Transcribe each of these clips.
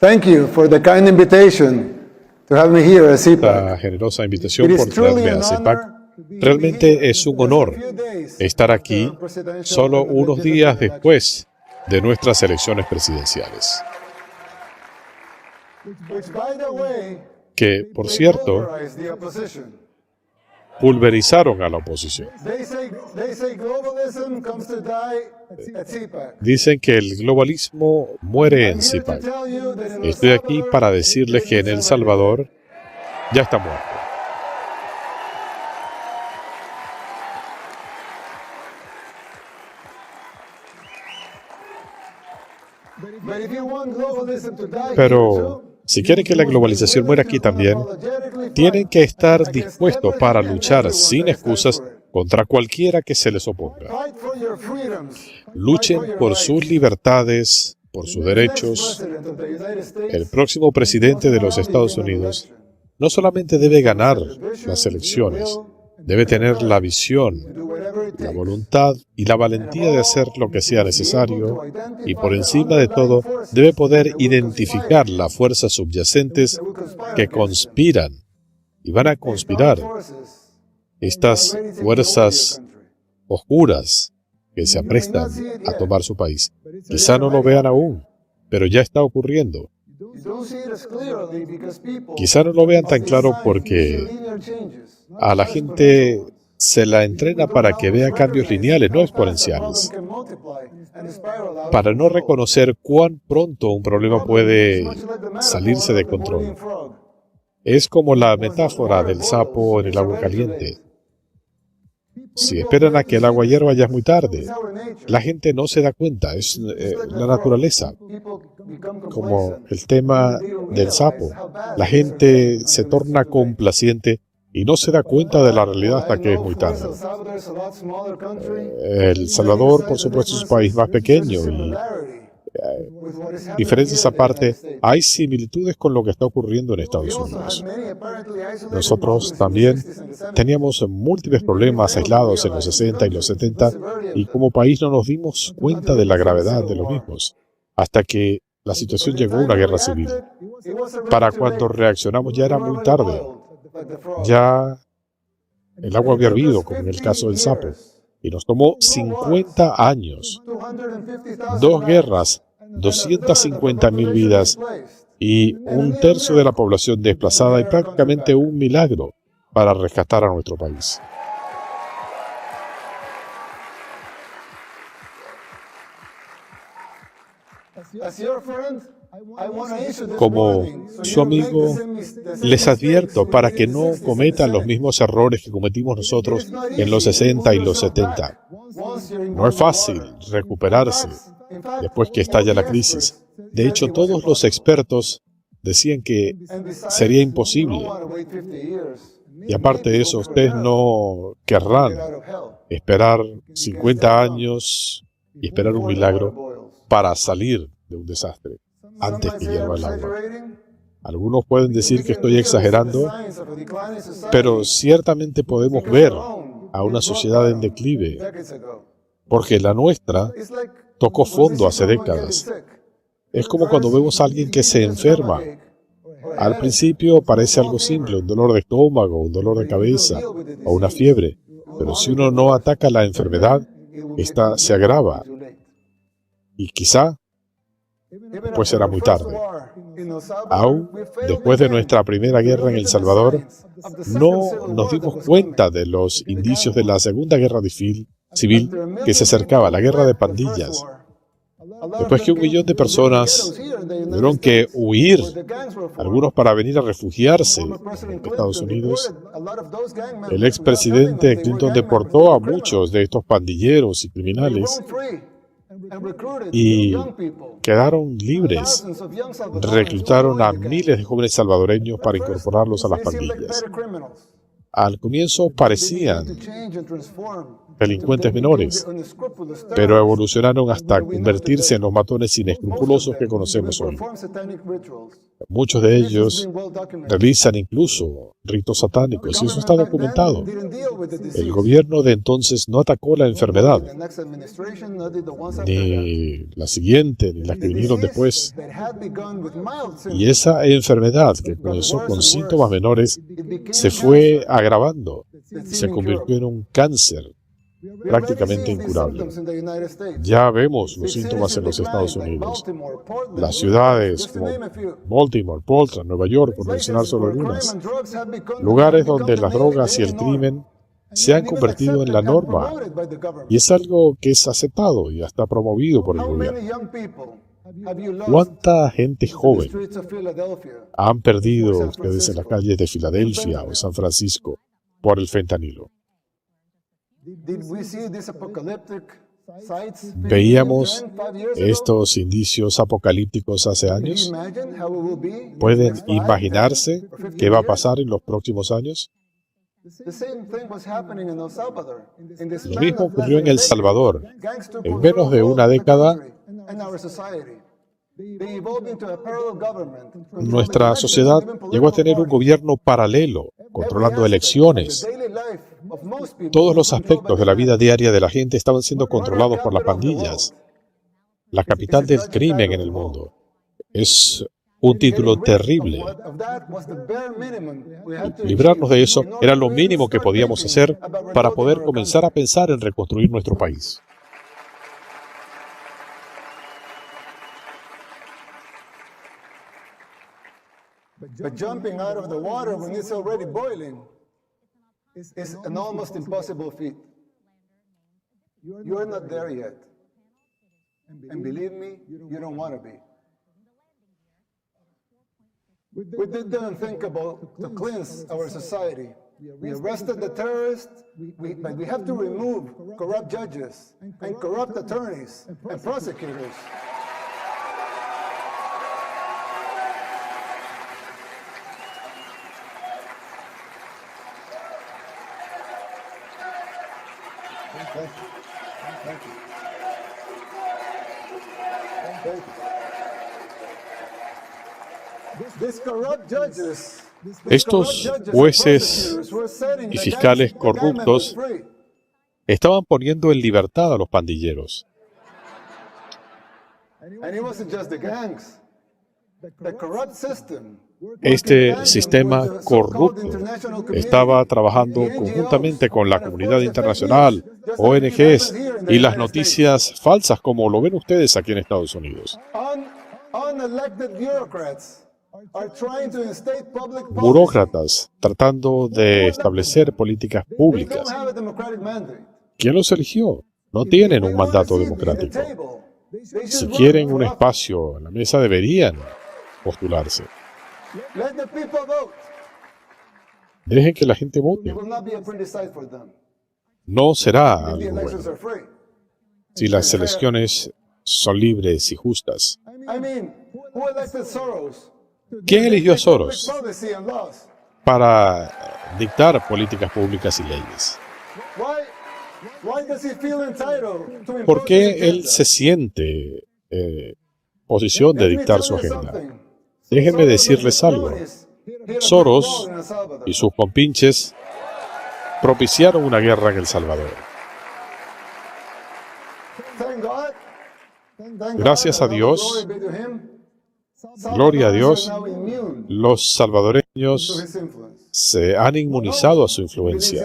Thank you for the kind invitation to have me here at CPAC. La generosa invitación por traerme a CPAC. Realmente es un honor estar aquí solo unos días después de nuestras elecciones presidenciales. Que, por cierto, pulverizaron a la oposición. Dicen que el globalismo muere en CPAC. Estoy aquí para decirles que en El Salvador ya está muerto. Pero si quieren que la globalización muera aquí también, tienen que estar dispuestos para luchar sin excusas contra cualquiera que se les oponga. Luchen por sus libertades, por sus derechos. El próximo presidente de los Estados Unidos no solamente debe ganar las elecciones, debe tener la visión, la voluntad y la valentía de hacer lo que sea necesario, y por encima de todo, debe poder identificar las fuerzas subyacentes que conspiran y van a conspirar. Estas fuerzas oscuras que se aprestan a tomar su país. Quizá no lo vean aún, pero ya está ocurriendo. Quizá no lo vean tan claro porque a la gente se la entrena para que vea cambios lineales, no exponenciales, para no reconocer cuán pronto un problema puede salirse de control. Es como la metáfora del sapo en el agua caliente. Si esperan a que el agua hierva ya es muy tarde. La gente no se da cuenta, es la naturaleza. Como el tema del sapo. La gente se torna complaciente y no se da cuenta de la realidad hasta que es muy tarde. El Salvador, por supuesto, es un país más pequeño y diferencias aparte, hay similitudes con lo que está ocurriendo en Estados Unidos. Nosotros también teníamos múltiples problemas aislados en los 60 y los 70 y como país no nos dimos cuenta de la gravedad de los mismos hasta que la situación llegó a una guerra civil. Para cuando reaccionamos ya era muy tarde. Ya el agua había hervido, como en el caso del sapo, y nos tomó 50 años, 2 guerras, 250,000 vidas y 1/3 de la población desplazada y prácticamente un milagro para rescatar a nuestro país. Como su amigo, les advierto para que no cometan los mismos errores que cometimos nosotros en los 60 y los 70. No es fácil recuperarse después que estalla la crisis. De hecho, todos los expertos decían que sería imposible. Y aparte de eso, ustedes no querrán esperar 50 años y esperar un milagro para salir de un desastre antes que hierva el agua. Algunos pueden decir que estoy exagerando, pero ciertamente podemos ver a una sociedad en declive, porque la nuestra tocó fondo hace décadas. Es como cuando vemos a alguien que se enferma. Al principio parece algo simple, un dolor de estómago, un dolor de cabeza o una fiebre, pero si uno no ataca la enfermedad, esta se agrava y quizá pues será muy tarde. Aún después de nuestra primera guerra en El Salvador, no nos dimos cuenta de los indicios de la Segunda Guerra Civil que se acercaba, la guerra de pandillas. Después que 1 millón de personas tuvieron que huir, algunos para venir a refugiarse en Estados Unidos, el expresidente Clinton deportó a muchos de estos pandilleros y criminales y quedaron libres. Reclutaron a miles de jóvenes salvadoreños para incorporarlos a las pandillas. Al comienzo parecían delincuentes menores, pero evolucionaron hasta convertirse en los matones inescrupulosos que conocemos hoy. Muchos de ellos realizan incluso ritos satánicos, y eso está documentado. El gobierno de entonces no atacó la enfermedad, ni la siguiente, ni las que vinieron después. Y esa enfermedad, que comenzó con síntomas menores, se fue agravando. Se convirtió en un cáncer prácticamente incurable. Ya vemos los síntomas en los Estados Unidos. Las ciudades como Baltimore, Portland, Nueva York, por mencionar solo algunas. Lugares donde las drogas y el crimen se han convertido en la norma. Y es algo que es aceptado y hasta promovido por el gobierno. ¿Cuánta gente joven han perdido ustedes en las calles de Filadelfia o San Francisco por el fentanilo? ¿Veíamos estos indicios apocalípticos hace años? ¿Pueden imaginarse qué va a pasar en los próximos años? Lo mismo ocurrió en El Salvador. En menos de una década, nuestra sociedad llegó a tener un gobierno paralelo, controlando elecciones. Todos los aspectos de la vida diaria de la gente estaban siendo controlados por las pandillas. La capital del crimen en el mundo. Es un título terrible. Librarnos de eso era lo mínimo que podíamos hacer para poder comenzar a pensar en reconstruir nuestro país. But jumping out of the water when it's already boiling is an almost impossible feat. You are not there yet. And believe me, you don't want to be. We did the unthinkable to cleanse our society. We arrested the terrorists, but we have to remove corrupt judges and corrupt attorneys and prosecutors. Estos jueces y fiscales corruptos estaban poniendo en libertad a los pandilleros. Este sistema corrupto estaba trabajando conjuntamente con la comunidad internacional, ONGs y las noticias falsas, como lo ven ustedes aquí en Estados Unidos. Burócratas tratando de establecer políticas públicas. ¿Quién los eligió? No tienen un mandato democrático. Si quieren un espacio en la mesa, deberían postularse. Dejen que la gente vote. No será algo bueno si las elecciones son libres y justas. ¿Quién eligió a Soros para dictar políticas públicas y leyes? ¿Por qué él se siente posición de dictar su agenda? Déjenme decirles algo. Soros y sus compinches propiciaron una guerra en El Salvador. Gracias a Dios, gloria a Dios, los salvadoreños se han inmunizado a su influencia.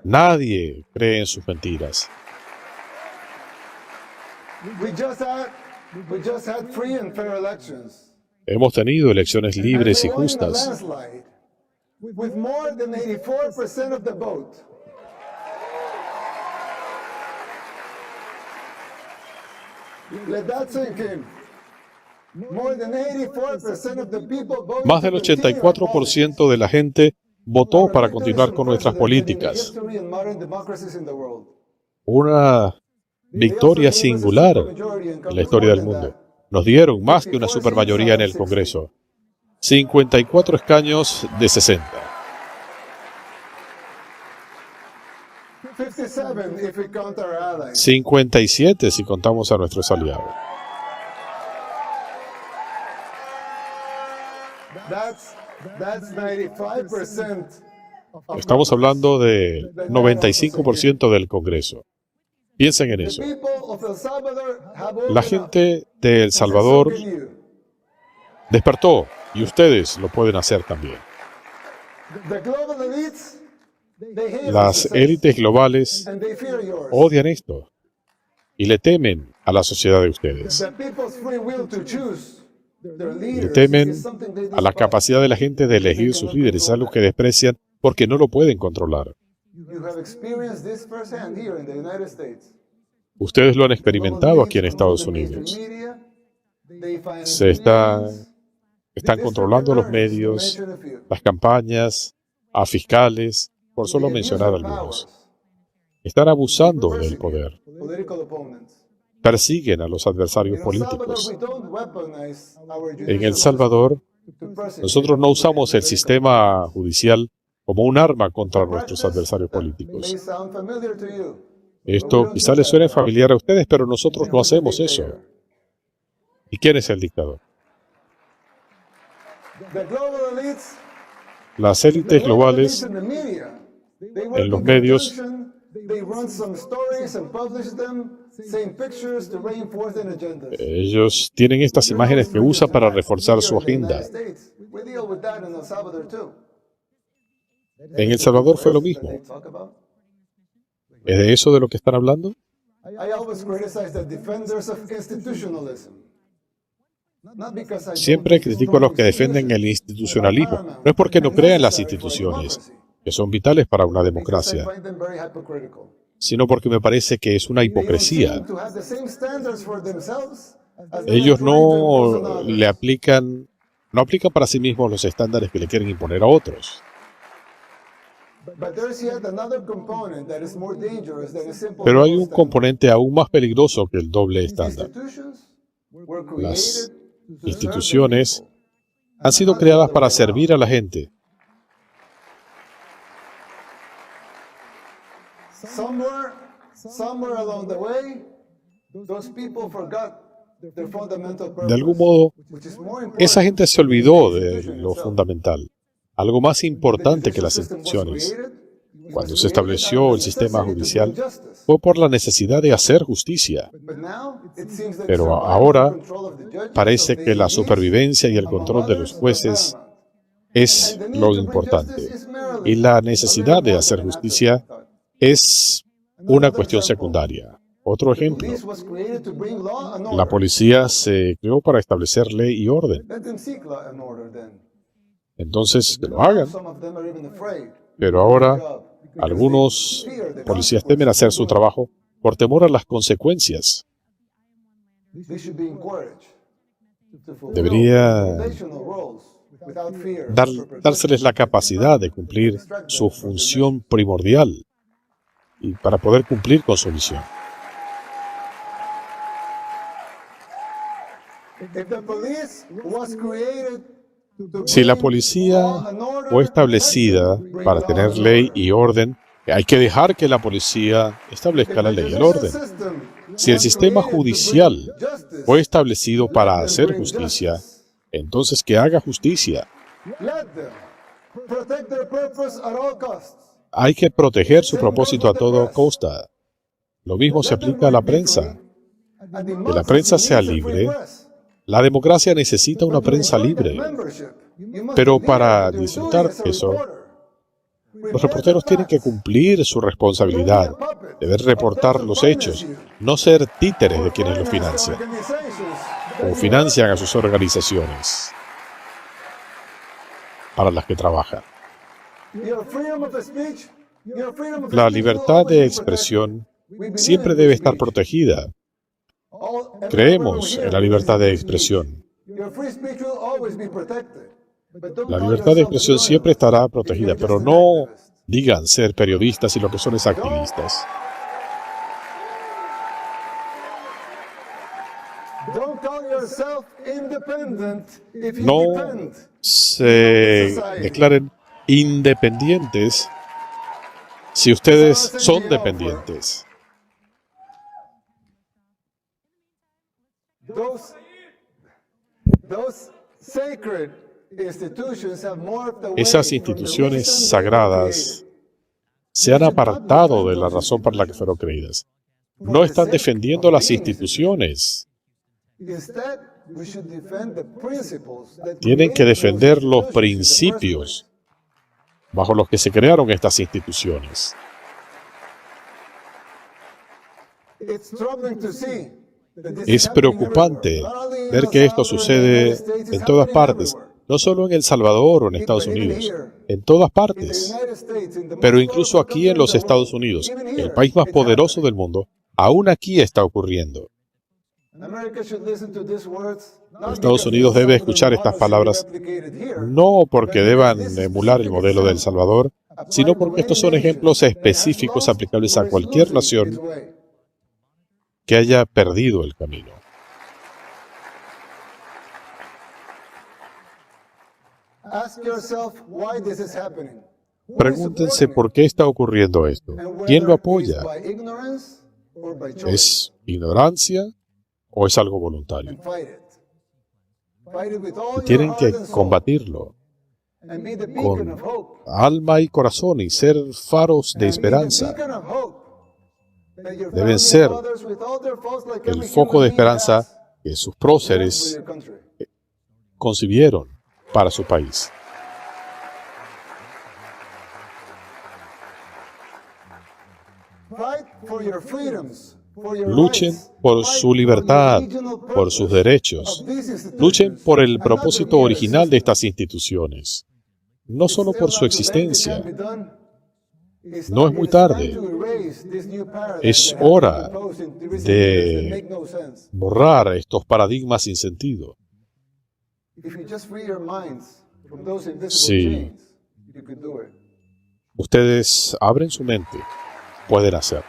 Nadie cree en sus mentiras. Hemos tenido elecciones libres y justas. Más del 84% de la gente votó para continuar con nuestras políticas. Una victoria singular en la historia del mundo. Nos dieron más que una supermayoría en el Congreso. 54 escaños de 60. 57 if we count our allies. 57 si contamos a nuestros aliados. That's 95%. Estamos hablando del 95% del Congreso. Piensen en The eso. people of El Salvador have La woken up. gente de El Salvador despertó y ustedes lo pueden hacer también. The global elites, they hate our Las success, élites globales and they fear yours. odian esto y le temen a la sociedad de ustedes. The people's free will to choose their Le leaders temen is something they a la despise. capacidad de la gente de elegir sus líderes, algo que desprecian porque no lo pueden controlar. You have experienced this firsthand here in the United States. Ustedes lo han experimentado aquí en Estados Unidos. Están controlando los medios, las campañas, a fiscales, por solo mencionar algunos. Están abusando del poder. Persiguen a los adversarios políticos. En El Salvador, nosotros no usamos el sistema judicial como un arma contra nuestros adversarios políticos. Esto quizá les suene familiar a ustedes, pero nosotros no hacemos eso. ¿Y quién es el dictador? Las élites globales en los medios ellos tienen estas imágenes que usan para reforzar su agenda. En El Salvador fue lo mismo. ¿Es de eso de lo que están hablando? Siempre critico a los que defienden el institucionalismo. No es porque no crean en las instituciones, que son vitales para una democracia, sino porque me parece que es una hipocresía. Ellos no aplican para sí mismos los estándares que le quieren imponer a otros. Pero hay un componente aún más peligroso que el doble estándar. Las instituciones han sido creadas para servir a la gente. De algún modo, esa gente se olvidó de lo fundamental, algo más importante que las instituciones. Cuando se estableció el sistema judicial, fue por la necesidad de hacer justicia. Pero ahora parece que la supervivencia y el control de los jueces es lo importante. Y la necesidad de hacer justicia es una cuestión secundaria. Otro ejemplo, la policía se creó para establecer ley y orden. Entonces, que lo hagan. Pero ahora, algunos policías temen hacer su trabajo por temor a las consecuencias. Debería dárseles la capacidad de cumplir su función primordial y para poder cumplir con su misión. Si la policía fue establecida para tener ley y orden, hay que dejar que la policía establezca la ley y el orden. Si el sistema judicial fue establecido para hacer justicia, entonces que haga justicia. Hay que proteger su propósito a toda costa. Lo mismo se aplica a la prensa. Que la prensa sea libre. La democracia necesita una prensa libre. Pero para disfrutar eso, los reporteros tienen que cumplir su responsabilidad. Deben reportar los hechos, no ser títeres de quienes los financian o financian a sus organizaciones para las que trabajan. La libertad de expresión siempre debe estar protegida. Creemos en la libertad de expresión. La libertad de expresión siempre estará protegida, pero no digan ser periodistas y lo que son es activistas. No se declaren independientes si ustedes son dependientes. Esas instituciones sagradas se han apartado de la razón para la que fueron creídas. No están defendiendo las instituciones. Tienen que defender los principios bajo los que se crearon estas instituciones. Es preocupante ver que esto sucede en todas partes, no solo en El Salvador o en Estados Unidos, en todas partes, pero incluso aquí en los Estados Unidos, el país más poderoso del mundo, aún aquí está ocurriendo. Estados Unidos debe escuchar estas palabras no porque deban emular el modelo de El Salvador, sino porque estos son ejemplos específicos aplicables a cualquier nación que haya perdido el camino. Pregúntense por qué está ocurriendo esto. ¿Quién lo apoya? ¿Es ignorancia o es algo voluntario? Y tienen que combatirlo con alma y corazón y ser faros de esperanza. Deben ser el foco de esperanza que sus próceres concibieron para su país. Luchen por su libertad, por sus derechos. Luchen por el propósito original de estas instituciones, no solo por su existencia. No es muy tarde. Es hora de borrar estos paradigmas sin sentido. Si ustedes abren su mente, pueden hacerlo.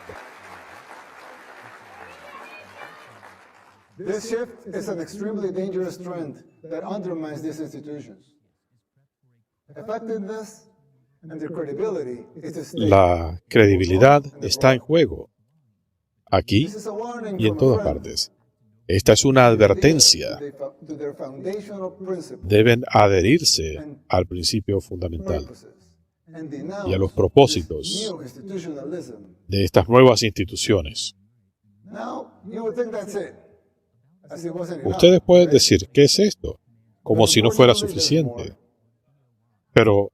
This shift is an extremely dangerous trend that undermines these institutions. Effectiveness and their credibility is at stake. La credibilidad está en juego, aquí This is a warning y en from a todas friend partes. Esta es una advertencia. to their foundational principles Deben adherirse al principio fundamental and y a denounce los propósitos new institutionalism. de estas nuevas instituciones. Now, you would think that's it. As it wasn't enough, Ustedes pueden right? decir, ¿qué es esto? Como si no fuera suficiente. Pero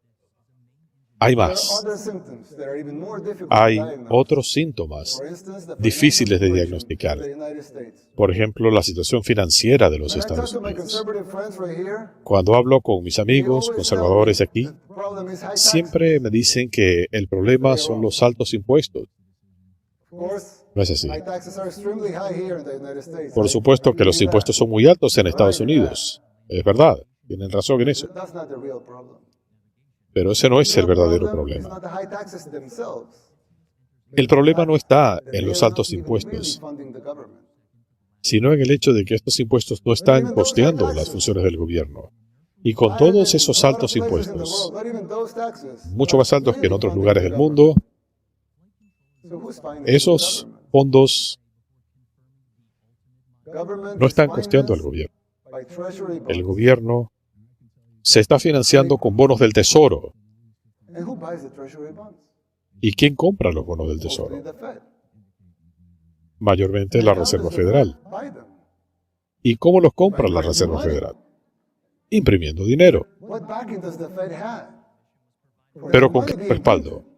hay There are más. other symptoms that are even more difficult to Hay diagnose. otros síntomas For instance, the difíciles de financial diagnosticar. situation of the United States. Por ejemplo, la situación financiera de los When I talk Estados to my Unidos. conservative friends right here, Cuando hablo con mis they amigos always conservadores tell me aquí, the problem is high taxes. siempre me dicen que el problema son los altos impuestos. Of course, No es así. high taxes are extremely high here in the United States. Por supuesto que los impuestos son muy altos en Estados Unidos. Es verdad, tienen razón en eso. That's not the real problem. Pero ese no es el The verdadero problem is problema. not the high taxes themselves. El problema no está That en los they are altos not even really impuestos, funding the government. sino en el hecho de que estos impuestos no están costeando las funciones del gobierno. Y con todos esos altos impuestos, Not even those taxes, mucho más altos que en otros lugares del mundo, so who's financing esos the fondos government? no están Government costeando al is gobierno. financed by treasury El bonds. gobierno se está financiando con bonos del tesoro. And who buys the treasury bonds? ¿Y quién compra los bonos del Mostly tesoro? the Fed. Mayormente la How Reserva does the Federal. Fed buy them? ¿Y cómo los compra la Reserva Federal? Imprimiendo dinero. What backing does the Fed have? For Pero the ¿con money qué being respaldo? printed?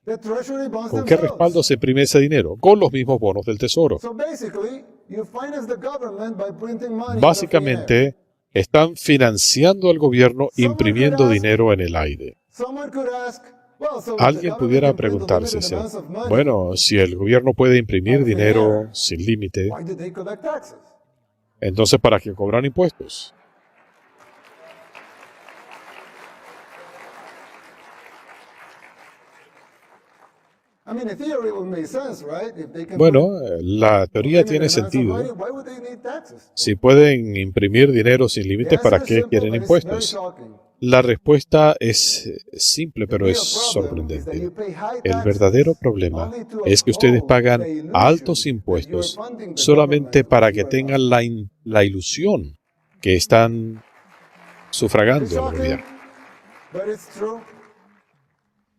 The treasury bonds ¿Con qué themselves. respaldo se imprime ese dinero? Con los mismos bonos del tesoro. So basically, you finance the government by printing money. Básicamente, están financiando al gobierno imprimiendo dinero en el aire. Someone could ask, well, so if the Alguien government pudiera can print preguntarse, unlimited amounts of money, bueno, si el gobierno puede imprimir dinero sin límite, why do they collect taxes? entonces ¿para qué cobran impuestos? I mean, in theory, it would make sense, right? If they can Bueno, la teoría print tiene unlimited amounts of sentido. money, why would they need taxes? Si pueden imprimir dinero sin límites, ¿para qué quieren impuestos? La respuesta es simple, pero es sorprendente. El verdadero problema es que ustedes pagan altos impuestos solamente para que tengan la ilusión que están sufragando al gobierno.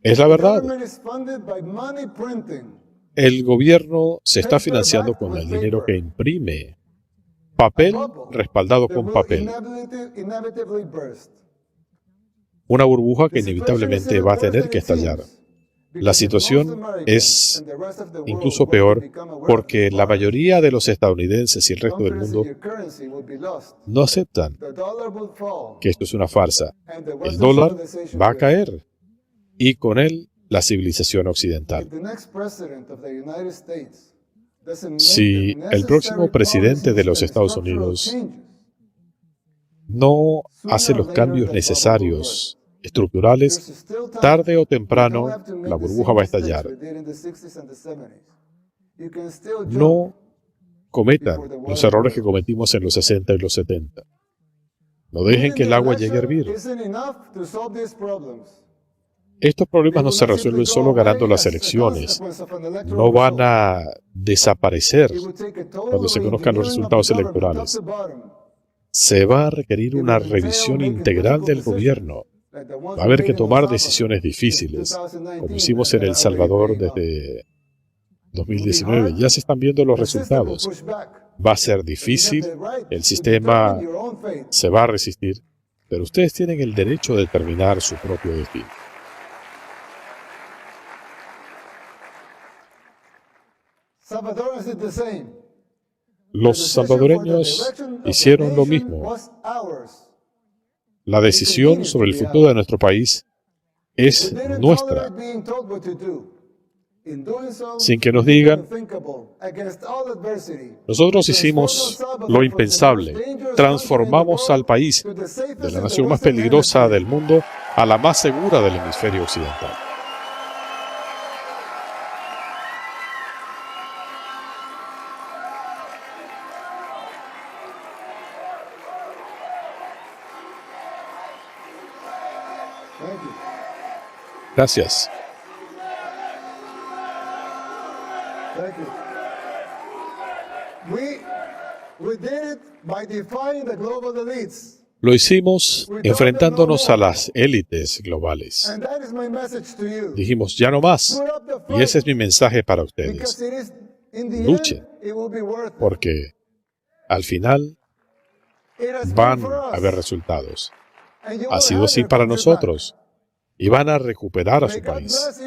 Es la verdad. El gobierno se está financiando con el dinero que imprime. Papel respaldado con papel. Una burbuja que inevitablemente va a tener que estallar. La situación es incluso peor porque la mayoría de los estadounidenses y el resto del mundo no aceptan que esto es una farsa. El dólar va a caer y con él la civilización occidental. Si el próximo presidente de los Estados Unidos no hace los cambios necesarios, estructurales, tarde o temprano la burbuja va a estallar. No cometan los errores que cometimos en los 60 y los 70. No dejen que el agua llegue a hervir. Estos problemas no se resuelven solo ganando las elecciones. No van a desaparecer cuando se conozcan los resultados electorales. Se va a requerir una revisión integral del gobierno. Va a haber que tomar decisiones difíciles, como hicimos en El Salvador desde 2019. Ya se están viendo los resultados. Va a ser difícil, el sistema se va a resistir, pero ustedes tienen el derecho de determinar su propio destino. Los salvadoreños hicieron lo mismo. La decisión sobre el futuro de nuestro país es nuestra. Sin que nos digan, nosotros hicimos lo impensable. Transformamos al país de la nación más peligrosa del mundo a la más segura del hemisferio occidental. Gracias. Lo hicimos enfrentándonos a las élites globales. Dijimos, ya no más. Y ese es mi mensaje para ustedes. Luchen, porque al final van a haber resultados. Ha sido así para nosotros. Y van a recuperar a su país.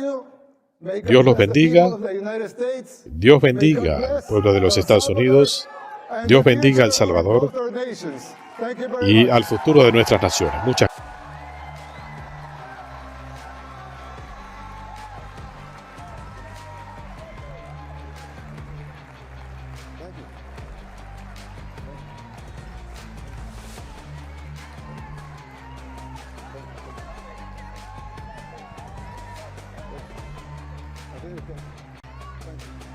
Dios los bendiga. Dios bendiga al pueblo de los Estados Unidos. Dios bendiga a El Salvador y al futuro de nuestras naciones. Muchas gracias. Thank you.